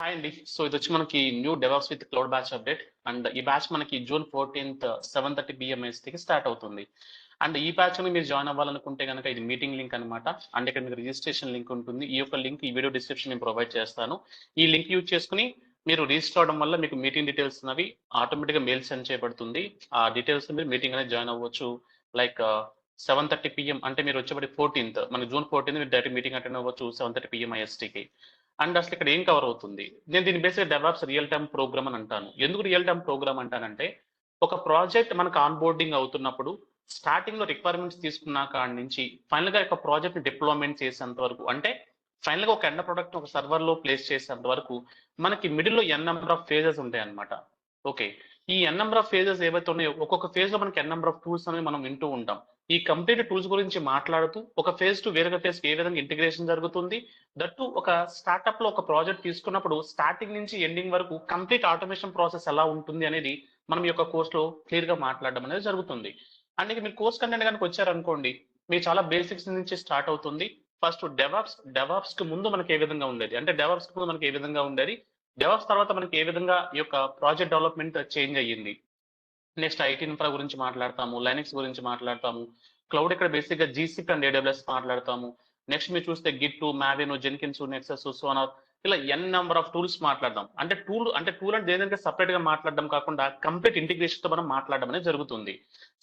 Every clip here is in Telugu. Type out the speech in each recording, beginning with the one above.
హాయ్ అండి. సో ఇది వచ్చి మనకి new DevOps with cloud batch update. And ఈ బ్యాచ్ మనకి జూన్ 14th 7:30 PM కి స్టార్ట్ అవుతుంది. అండ్ ఈ బ్యాచ్ ని మీరు జాయిన్ అవ్వాలనుకుంటే కనుక ఇది మీటింగ్ లింక్ అనమాట. అండ్ ఇక్కడ మీకు రిజిస్ట్రేషన్ లింక్ ఉంటుంది. ఈ యొక్క లింక్ ఈ వీడియో డిస్క్రిప్షన్ నేను ప్రొవైడ్ చేస్తాను. ఈ లింక్ యూజ్ చేసుకుని మీరు రిజిస్టర్ అవడం వల్ల మీకు మీటింగ్ డీటెయిల్స్ అనేవి ఆటోమేటిక్గా మెయిల్ సెండ్ చేయబడుతుంది. ఆ డీటెయిల్స్ మీరు మీటింగ్ అనేది జాయిన్ అవ్వచ్చు. లైక్ 7:30 PM అంటే మీరు వచ్చేప్పటి 14th మన జూన్ 14th మీరు డైరెక్ట్ మీటింగ్ అటెండ్ అవ్వచ్చు 7:30 PM ISTకి. అండ్ అసలు ఇక్కడ ఏం కవర్ అవుతుంది, నేను దీని బేస్గా డెవాప్స్ రియల్ టైమ్ ప్రోగ్రామ్ అని అంటాను. ఎందుకు రియల్ టైమ్ ప్రోగ్రామ్ అంటానంటే ఒక ప్రాజెక్ట్ మనకు ఆన్ బోర్డింగ్ అవుతున్నప్పుడు స్టార్టింగ్ లో రిక్వైర్మెంట్స్ తీసుకున్న కాడి నుంచి ఫైనల్ గా ఒక ప్రాజెక్ట్ డిప్లాయ్మెంట్ చేసేంత వరకు, అంటే ఫైనల్ గా ఒక ఎండ్ ప్రొడక్ట్ ఒక సర్వర్ లో ప్లేస్ చేసేంత వరకు మనకి మిడిల్ లో ఎన్ నెంబర్ ఆఫ్ ఫేజెస్ ఉంటాయి అనమాట. ఓకే, ఈ ఎన్ నెంబర్ ఆఫ్ ఫేజెస్ ఏవైతే ఉన్నాయో ఒక్కొక్క ఫేజ్ లో మనకి ఎన్ నెంబర్ ఆఫ్ టూల్స్ అనేవి మనం వింటూ ఉంటాం. ఈ కంప్లీట్ టూల్స్ గురించి మాట్లాడుతూ ఒక ఫేజ్ టు వేరొక ఫేజ్ ఏ విధంగా ఇంటిగ్రేషన్ జరుగుతుంది, దట్టు ఒక స్టార్ట్అప్ లో ఒక ప్రాజెక్ట్ తీసుకున్నప్పుడు స్టార్టింగ్ నుంచి ఎండింగ్ వరకు కంప్లీట్ ఆటోమేషన్ ప్రాసెస్ ఎలా ఉంటుంది అనేది మనం ఈ యొక్క కోర్స్ లో క్లియర్ గా మాట్లాడడం అనేది జరుగుతుంది. అండ్ ఇక మీరు కోర్స్ కంటెంట్ కనుక వచ్చారనుకోండి, మీరు చాలా బేసిక్స్ నుంచి స్టార్ట్ అవుతుంది. ఫస్ట్ డెవాప్స్ కి ముందు మనకి ఏ విధంగా ఉండేది, అంటే డెవాప్స్ కి ముందు మనకి ఏ విధంగా ఉండేది, డెవాప్స్ తర్వాత మనకి ఏ విధంగా ఈ యొక్క ప్రాజెక్ట్ డెవలప్మెంట్ చేంజ్ అయ్యింది. నెక్స్ట్ ఐటీ ఇన్ఫ్రా గురించి మాట్లాడతాము, లైనక్స్ గురించి మాట్లాడతాము, క్లౌడ్ ఇక్కడ బేసిక్ గా జీసీపీ అండ్ AWS మాట్లాడతాము. నెక్స్ట్ మీరు చూస్తే గిట్, మావిన్, జెన్కిన్స్, నెక్సస్, సోనార్, ఇలా ఎన్ నెంబర్ ఆఫ్ టూల్స్ మాట్లాడదాం. అంటే టూల్ అంటే ఏదైనా సపరేట్ గా మాట్లాడడం కాకుండా కంప్లీట్ ఇంటిగ్రేషన్ తో మనం మాట్లాడడం అనేది జరుగుతుంది.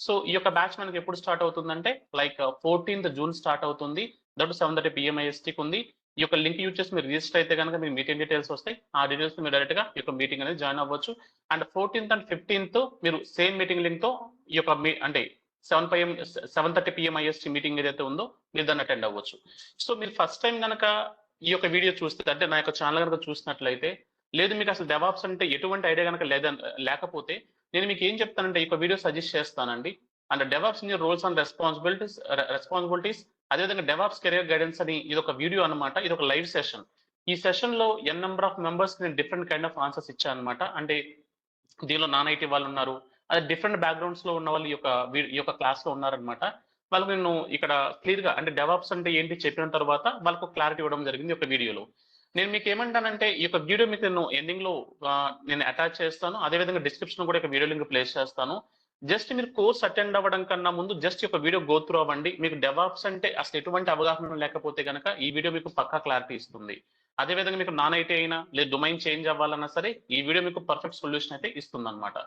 సో ఈ యొక్క బ్యాచ్ మనకి ఎప్పుడు స్టార్ట్ అవుతుందంటే లైక్ 14th June స్టార్ట్ అవుతుంది. దట్ 7:30 PM ISTకి ఉంది. ఈ యొక్క లింక్ యూజ్ చేసి మీరు రిజిస్టర్ అయితే కనుక మీకు మీటింగ్ డీటెయిల్స్ వస్తాయి. ఆ డీటెయిల్స్ మీరు డైరెక్ట్ గా ఈ యొక్క మీటింగ్ అనేది జాయిన్ అవ్వచ్చు. అండ్ 14th and 15th మీరు సేమ్ మీటింగ్ లింక్ తో ఈ యొక్క అంటే 7:30 PM IST మీటింగ్ ఏదైతే ఉందో మీరు దాన్ని అటెండ్ అవ్వచ్చు. సో మీరు ఫస్ట్ టైం కనుక ఈ యొక్క వీడియో చూస్తే, అంటే నా యొక్క ఛానల్ కనుక చూసినట్లయితే, లేదు మీకు అసలు డెవాప్స్ అంటే ఎటువంటి ఐడియా కనుక లేకపోతే నేను మీకు ఏం చెప్తానంటే ఈ యొక్క వీడియో సజెస్ట్ చేస్తానండి. And DevOps in roles and responsibilities అదేవిధంగా డెవాప్స్ కెరియర్ గైడెన్స్ అని ఇది ఒక వీడియో అనమాట. ఇది ఒక లైవ్ సెషన్. ఈ సెషన్ లో ఎన్ నెంబర్ ఆఫ్ మెంబర్స్ నేను డిఫరెంట్ కైండ్ ఆఫ్ ఆన్సర్స్ ఇచ్చాను అనమాట. అంటే దీనిలో నాన్ ఐటీ వాళ్ళు ఉన్నారు, అదే డిఫరెంట్ బ్యాక్గ్రౌండ్స్ లో ఉన్న వాళ్ళు ఈ యొక్క క్లాస్ లో ఉన్నారనమాట. వాళ్ళకి నేను ఇక్కడ క్లియర్ గా అంటే డెవాప్స్ అంటే ఏంటి చెప్పిన తర్వాత వాళ్ళకు క్లారిటీ ఇవ్వడం జరిగింది ఒక వీడియోలో. నేను మీకు ఏమంటానంటే ఈ యొక్క వీడియో మీకు నేను ఎండింగ్ లో నేను అటాచ్ చేస్తాను. అదేవిధంగా డిస్క్రిప్షన్ కూడా ఒక వీడియో లింక్ ప్లేస్ చేస్తాను. జస్ట్ మీరు కోర్స్ అటెండ్ అవ్వడం కన్నా ముందు జస్ట్ ఒక వీడియో గో త్రూ అవ్వండి. మీకు డెవాప్స్ అంటే అసలు ఎటువంటి అవగాహన లేకపోతే కనుక ఈ వీడియో మీకు పక్కా క్లారిటీ ఇస్తుంది. అదేవిధంగా మీకు నాన్ ఐటీ అయినా లేదు డొమైన్ చేంజ్ అవ్వాలన్నా సరే ఈ వీడియో మీకు పర్ఫెక్ట్ సొల్యూషన్ అయితే ఇస్తుంది అనమాట.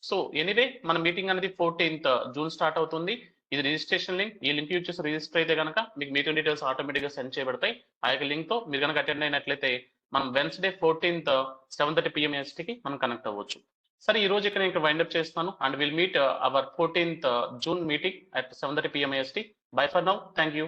సో ఎనీవే మన మీటింగ్ అనేది 14th June స్టార్ట్ అవుతుంది. ఇది రిజిస్ట్రేషన్ లింక్. ఈ లింక్ యూజ్ చేసి రిజిస్టర్ అయితే కనుక మీకు మీటింగ్ డీటెయిల్స్ ఆటోమేటిక్ గా సెండ్ చేయబడతాయి. ఆ యొక్క లింక్ తో మీరు కనుక అటెండ్ అయినట్లయితే మనం Wednesday 14th 7:30 PM ISTకి మనం కనెక్ట్ అవ్వచ్చు. సరే, ఈ రోజు ఇక్కడ నేను వైండప్ చేస్తాను. And will meet our 14th June meeting at 7:30 PM IST. By for now. Thank you.